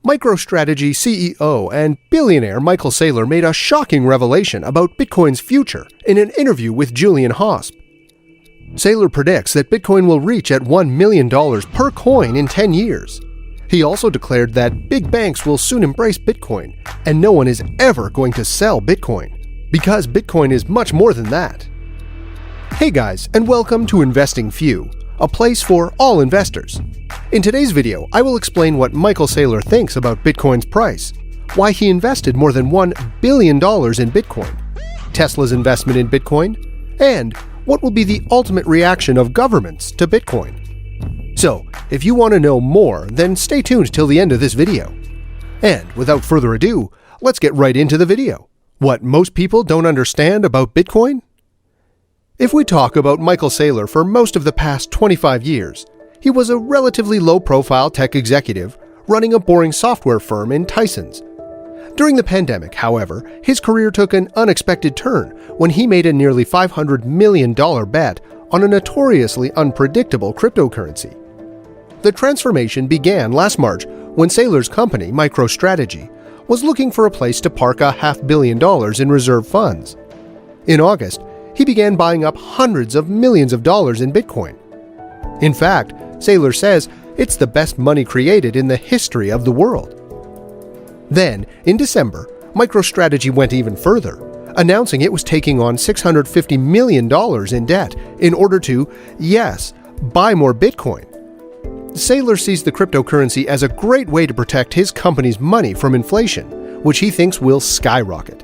MicroStrategy CEO and billionaire Michael Saylor made a shocking revelation about Bitcoin's future in an interview with Julian Hosp. Saylor predicts that Bitcoin will reach at $1 million per coin in 10 years. He also declared that big banks will soon embrace Bitcoin, and no one is ever going to sell Bitcoin, because Bitcoin is much more than that. Hey guys, and welcome to Investing Few, a place for all investors. In today's video, I will explain what Michael Saylor thinks about Bitcoin's price, why he invested more than $1 billion in Bitcoin, Tesla's investment in Bitcoin, and what will be the ultimate reaction of governments to Bitcoin. So, if you want to know more, then stay tuned till the end of this video. And without further ado, let's get right into the video. What most people don't understand about Bitcoin? If we talk about Michael Saylor for most of the past 25 years, he was a relatively low-profile tech executive running a boring software firm in Tysons. During the pandemic, however, his career took an unexpected turn when he made a nearly $500 million bet on a notoriously unpredictable cryptocurrency. The transformation began last March when Saylor's company, MicroStrategy, was looking for a place to park $500 million in reserve funds. In August, he began buying up hundreds of millions of dollars in Bitcoin. In fact, Saylor says it's the best money created in the history of the world. Then, in December, MicroStrategy went even further, announcing it was taking on $650 million in debt in order to, yes, buy more Bitcoin. Saylor sees the cryptocurrency as a great way to protect his company's money from inflation, which he thinks will skyrocket.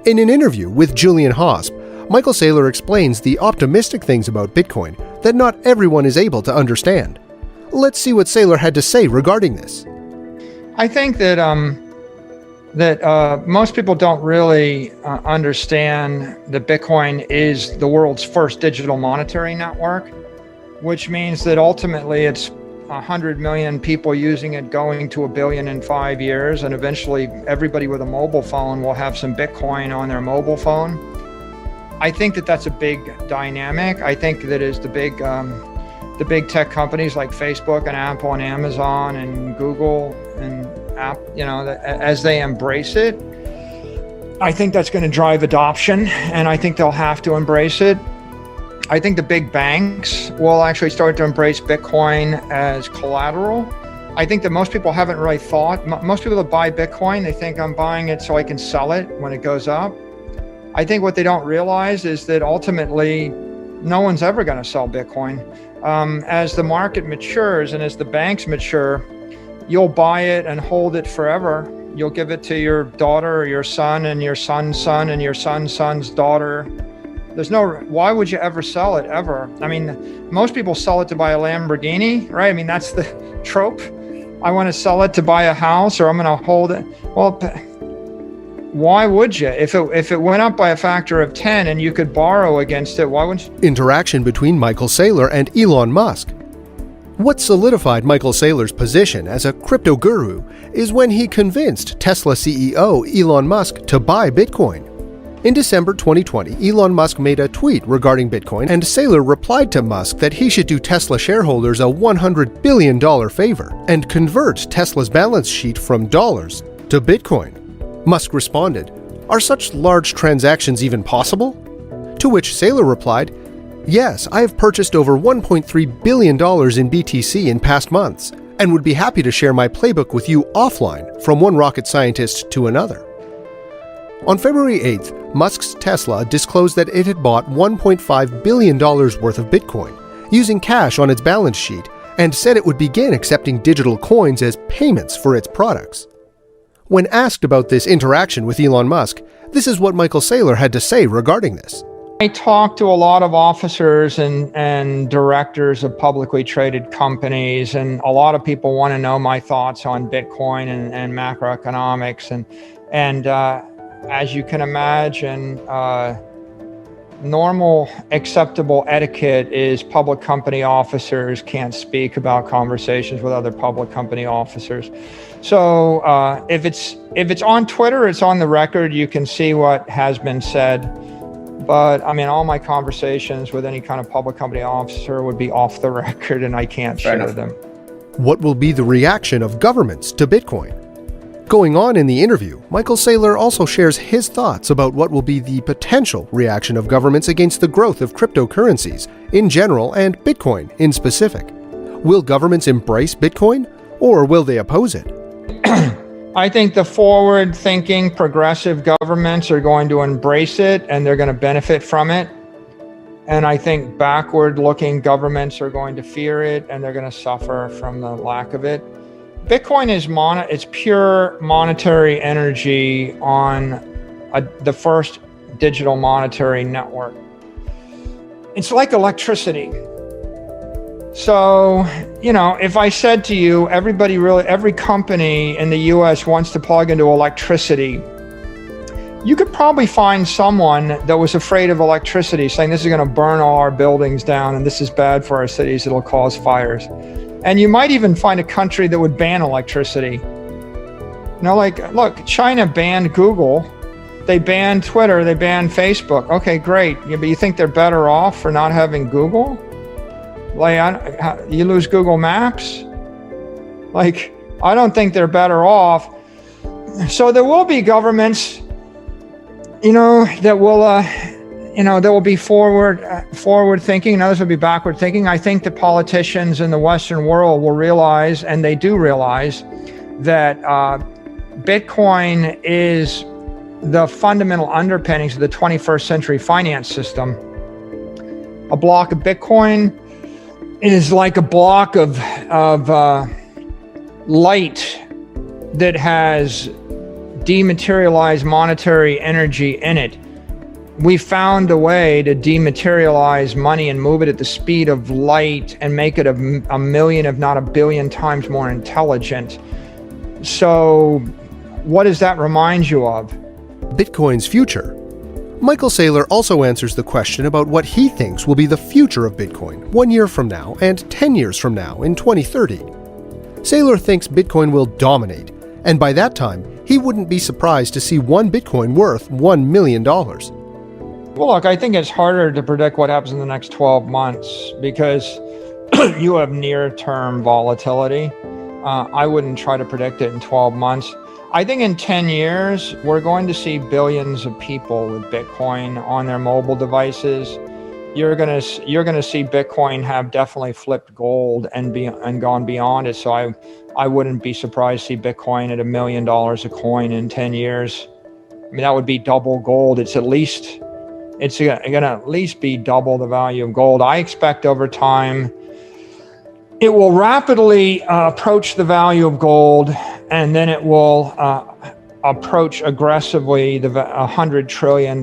In an interview with Julian Hosp, Michael Saylor explains the optimistic things about Bitcoin that not everyone is able to understand. Let's see what Saylor had to say regarding this. I think that most people don't really understand that Bitcoin is the world's first digital monetary network, which means that ultimately it's 100 million people using it, going to 1 billion in 5 years, and eventually everybody with a mobile phone will have some Bitcoin on their mobile phone. I think that that's a big dynamic. I think that is the big tech companies like Facebook and Apple and Amazon and Google and as they embrace it, I think that's going to drive adoption, and I think they'll have to embrace it. I think the big banks will actually start to embrace Bitcoin as collateral. I think that most people haven't really thought, most people that buy Bitcoin, they think I'm buying it so I can sell it when it goes up. I think what they don't realize is that ultimately no one's ever going to sell Bitcoin. As the market matures and as the banks mature, you'll buy it and hold it forever. You'll give it to your daughter or your son and your son's son and your son's son's daughter. Why would you ever sell it, ever? I mean, most people sell it to buy a Lamborghini, right? I mean, that's the trope. I want to sell it to buy a house, or I'm going to hold it. Well, why would you? If it went up by a factor of 10 and you could borrow against it, why wouldn't you? Interaction between Michael Saylor and Elon Musk. What solidified Michael Saylor's position as a crypto guru is when he convinced Tesla CEO Elon Musk to buy Bitcoin. In December 2020, Elon Musk made a tweet regarding Bitcoin, and Saylor replied to Musk that he should do Tesla shareholders a $100 billion favor and convert Tesla's balance sheet from dollars to Bitcoin. Musk responded, "Are such large transactions even possible?" To which Saylor replied, "Yes, I have purchased over $1.3 billion in BTC in past months, and would be happy to share my playbook with you offline from one rocket scientist to another." On February 8th, Musk's Tesla disclosed that it had bought $1.5 billion worth of Bitcoin, using cash on its balance sheet, and said it would begin accepting digital coins as payments for its products. When asked about this interaction with Elon Musk, this is what Michael Saylor had to say regarding this. I talk to a lot of officers and directors of publicly traded companies, and a lot of people want to know my thoughts on Bitcoin and macroeconomics. And as you can imagine, normal acceptable etiquette is public company officers can't speak about conversations with other public company officers. So if it's on Twitter, it's on the record. You can see what has been said. But I mean, all my conversations with any kind of public company officer would be off the record, and I can't share them. What will be the reaction of governments to Bitcoin? Going on in the interview, Michael Saylor also shares his thoughts about what will be the potential reaction of governments against the growth of cryptocurrencies in general and Bitcoin in specific. Will governments embrace Bitcoin, or will they oppose it? I think the forward-thinking progressive governments are going to embrace it and they're going to benefit from it. And I think backward-looking governments are going to fear it and they're going to suffer from the lack of it. Bitcoin is it's pure monetary energy on the first digital monetary network. It's like electricity. So, if I said to you, every company in the US wants to plug into electricity, you could probably find someone that was afraid of electricity saying this is going to burn all our buildings down and this is bad for our cities, it'll cause fires. And you might even find a country that would ban electricity. Look, China banned Google, they banned Twitter, they banned Facebook. Okay, great. But you think they're better off for not having Google? You lose Google Maps? I don't think they're better off. So there will be governments, that will be forward thinking, and others will be backward thinking. I think the politicians in the Western world will realize, and they do realize, that Bitcoin is the fundamental underpinnings of the 21st century finance system. A block of Bitcoin is like a block of light that has dematerialized monetary energy in it. We found a way to dematerialize money and move it at the speed of light and make it a million, if not a billion times more intelligent. So what does that remind you of? Bitcoin's future. Michael Saylor also answers the question about what he thinks will be the future of Bitcoin 1 year from now and 10 years from now in 2030. Saylor thinks Bitcoin will dominate, and by that time, he wouldn't be surprised to see one Bitcoin worth $1 million. Well, look, I think it's harder to predict what happens in the next 12 months because you have near-term volatility. I wouldn't try to predict it in 12 months. I think in 10 years, we're going to see billions of people with Bitcoin on their mobile devices. You're gonna see Bitcoin have definitely flipped gold and gone beyond it. So I wouldn't be surprised to see Bitcoin at $1 million a coin in 10 years. I mean, that would be double gold. It's gonna at least be double the value of gold. I expect over time, it will rapidly approach the value of gold, and then it will approach aggressively the $100 trillion,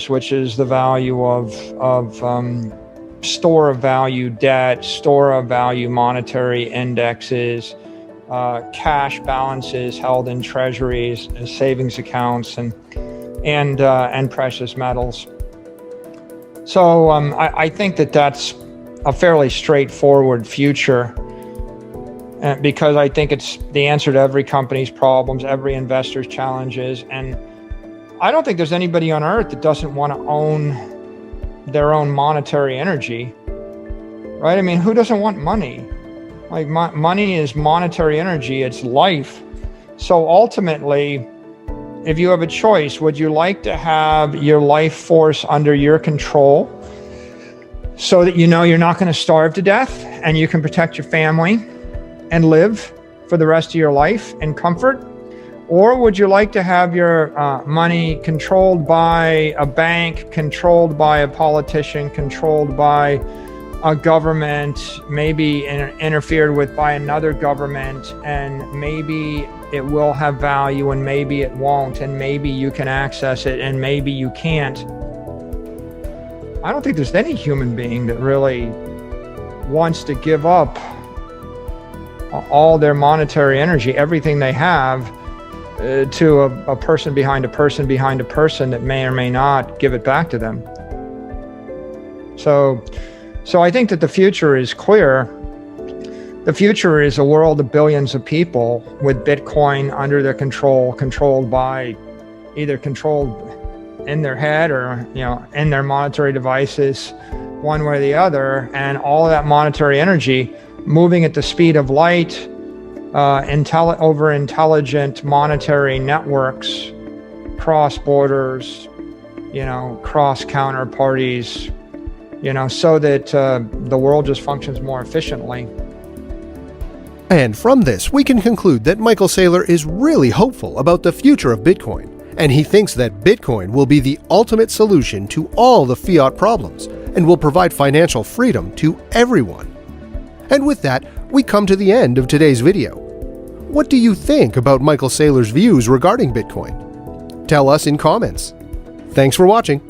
which is the value of store of value debt, store of value monetary indexes, cash balances held in treasuries, savings accounts, and precious metals. So I think that's a fairly straightforward future, because I think it's the answer to every company's problems, every investor's challenges. And I don't think there's anybody on earth that doesn't want to own their own monetary energy, right? I mean, who doesn't want money? Money is monetary energy, it's life. So ultimately, if you have a choice, would you like to have your life force under your control so that you're not going to starve to death and you can protect your family and live for the rest of your life in comfort? Or would you like to have your money controlled by a bank, controlled by a politician, controlled by a government, maybe interfered with by another government, and maybe it will have value and maybe it won't, and maybe you can access it and maybe you can't? I don't think there's any human being that really wants to give up all their monetary energy, everything they have, to a person behind a person behind a person that may or may not give it back to them. So I think that the future is clear. The future is a world of billions of people with Bitcoin under their control, controlled in their head or in their monetary devices, one way or the other, and all of that monetary energy moving at the speed of light over intelligent monetary networks, cross borders, cross counterparties, so that the world just functions more efficiently. And from this, we can conclude that Michael Saylor is really hopeful about the future of Bitcoin, and he thinks that Bitcoin will be the ultimate solution to all the fiat problems and will provide financial freedom to everyone. And with that, we come to the end of today's video. What do you think about Michael Saylor's views regarding Bitcoin? Tell us in comments. Thanks for watching.